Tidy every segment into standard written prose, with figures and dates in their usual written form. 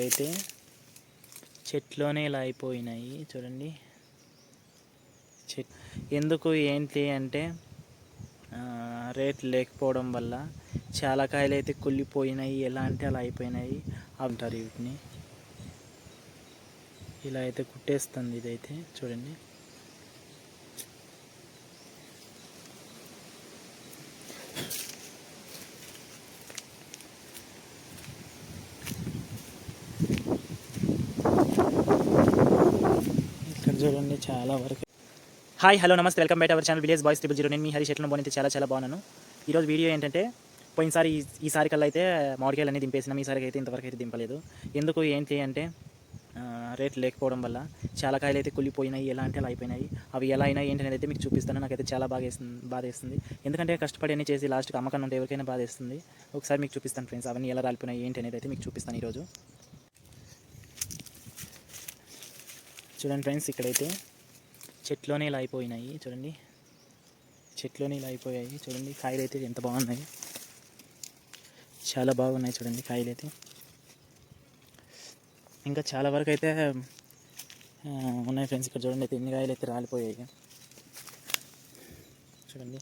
ఇక్కడైతే చెట్లోనే ఇలా అయిపోయినాయి చూడండి. ఎందుకు ఏంటి అంటే రేట్ లేకపోవడం వల్ల చాలా కాయలు అయితే కుళ్ళిపోయినాయి. ఎలా అంటే అలా అయిపోయినాయి అంటారు. వీటిని ఇలా అయితే కుట్టేస్తుంది. ఇదైతే చూడండి. ఇక్కడ చూడండి చాలా వరకు. హాయ్, హలో, నమస్తే, welcome back our channel village boys 000. నేను మీ హరీష్. ఎట్లా బాగుంది? చాలా బాగున్నాను. ఈరోజు వీడియో ఏంటంటే పోయినసారి ఈసారి కల్లా అయితే మామిడికాయలు అన్నీ దింపేసినాం. ఈసారికి అయితే ఇంతవరకు అయితే దింపలేదు. ఎందుకు ఏంటి అంటే రేట్ లేకపోవడం వల్ల చాలా కాయలు అయితే కుళ్ళిపోయినాయి. ఎలా అంటే అలా అయిపోయినాయి. అవి ఎలా అయినాయి ఏంటి అనేది అయితే మీకు చూపిస్తాను. నాకైతే చాలా బాధ వేస్తుంది. ఎందుకంటే కష్టపడి అన్నీ చేసి లాస్ట్కి అమ్మకం ఉంటే ఎవరికైనా బాధ వేస్తుంది. ఒకసారి మీకు చూపిస్తాను ఫ్రెండ్స్, అవన్నీ ఎలా రాలిపోయినాయి ఏంటి అనేది అయితే మీకు చూపిస్తాను ఈరోజు. చూడండి ఫ్రెండ్స్, ఇక్కడైతే చెట్లోనే ఇలా అయిపోయినాయి చూడండి. చెట్లోనే ఇలా అయిపోయాయి చూడండి. కాయలు అయితే ఎంత బాగున్నాయి, చాలా బాగున్నాయి చూడండి కాయలు అయితే. ఇంకా చాలా వరకు అయితే ఉన్నాయి ఫ్రెండ్స్. ఇక్కడ చూడండి అయితే ఎన్ని కాయలు అయితే రాలిపోయాయి చూడండి.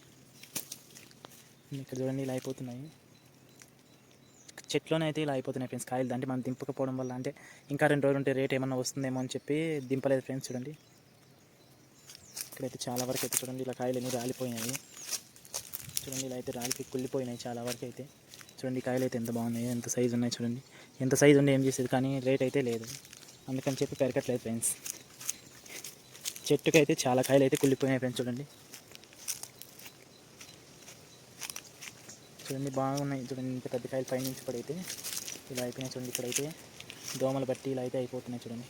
ఇక్కడ చూడండి ఇలా అయిపోతున్నాయి. చెట్లోనే అయితే ఇలా అయిపోతున్నాయి ఫ్రెండ్స్ కాయలు. అంటే మనం దింపకపోవడం వల్ల, అంటే ఇంకా 2 రోజులు ఉంటే రేట్ ఏమన్నా వస్తుందేమో అని చెప్పి దింపలేదు ఫ్రెండ్స్. చూడండి ఇక్కడైతే చాలా వరకు అయితే చూడండి ఇలా కాయలు అన్నీ రాలిపోయినాయి చూడండి. ఇలా అయితే రాలిపి కుళ్ళిపోయినాయి చాలా వరకు అయితే. చూడండి కాయలు అయితే ఎంత బాగున్నాయి, ఎంత సైజు ఉన్నాయి చూడండి. ఎంత సైజు ఉండి ఏం చేసేది, కానీ రేట్ అయితే లేదు. అందుకని చెప్పి పెరగట్లేదు ఫ్రెండ్స్. చెట్టుకైతే చాలా కాయలు అయితే కుళ్ళిపోయినాయి ఫ్రెండ్స్. చూడండి బాగున్నాయి చూడండి. ఇంత పెద్ద కాయలు పైనుంచి పడైతే ఇలా అయిపోయినాయి చూడండి. ఇక్కడైతే దోమలు బట్టి ఇలా అయితే అయిపోతున్నాయి చూడండి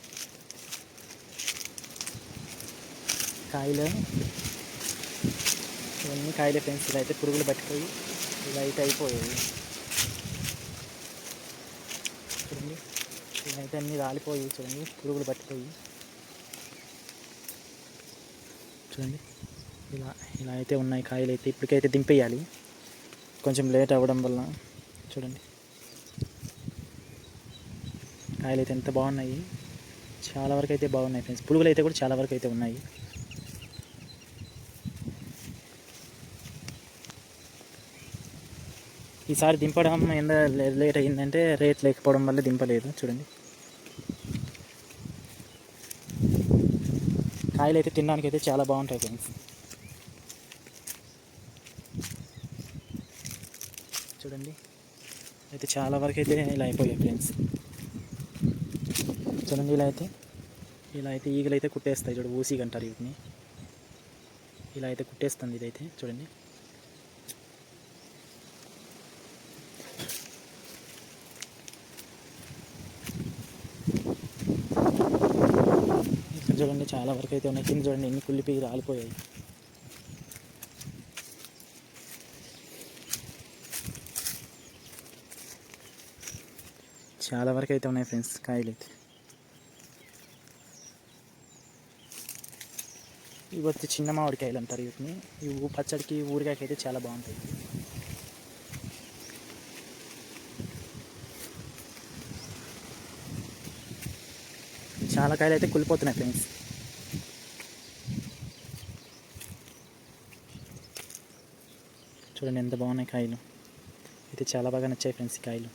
కాయలు. ఇవన్నీ కాయలే ఫ్రెండ్స్. ఇలా అయితే పురుగులు పట్టిపోయి ఇలా అయితే అయిపోయాయి చూడండి. ఇలా అయితే అన్నీ రాలిపోయి చూడండి, పురుగులు పట్టిపోయి చూడండి. ఇలా అయితే ఉన్నాయి కాయలు అయితే. ఇప్పటికైతే దింపేయాలి, కొంచెం లేట్ అవ్వడం వల్ల. చూడండి కాయలు అయితే ఎంత బాగున్నాయి, చాలా వరకు అయితే బాగున్నాయి ఫ్రెండ్స్. పురుగులు అయితే కూడా చాలా వరకు అయితే ఉన్నాయి. ఈసారి దింపడం ఎంత లేట్ అయ్యిందంటే రేట్ లేకపోవడం వల్ల దింపలేదు చూడండి. కాయలు అయితే తినడానికి అయితే చాలా బాగుంటాయి ఫ్రెండ్స్. చూడండి అయితే చాలా వరకు అయితే ఇలా అయిపోయాయి ఫ్రెండ్స్. చూడండి ఇలా అయితే ఈగలు అయితే కుట్టేస్తాయి చూడండి. ఊసిగ అంటారు వీటిని. ఇలా అయితే కుట్టేస్తుంది ఇదైతే చూడండి. చూడండి చాలా వరకు అయితే ఉన్నాయి. కింద చూడండి ఎన్ని కుళ్ళిపోయి రాలిపోయాయి. చాలా వరకు అయితే ఉన్నాయి ఫ్రెండ్స్ కాయలు అయితే. ఇవి వచ్చి చిన్న మామిడికాయలు అంటారు వీటిని. ఇవి పచ్చడికి, ఊరికాయకి అయితే చాలా బాగుంటాయి. చాలా కాయలు అయితే కుళ్ళిపోతున్నాయి ఫ్రెండ్స్. చూడండి ఎంత బాగున్నాయి కాయలు అయితే. చాలా బాగా నచ్చాయి ఫ్రెండ్స్ ఈ కాయలు.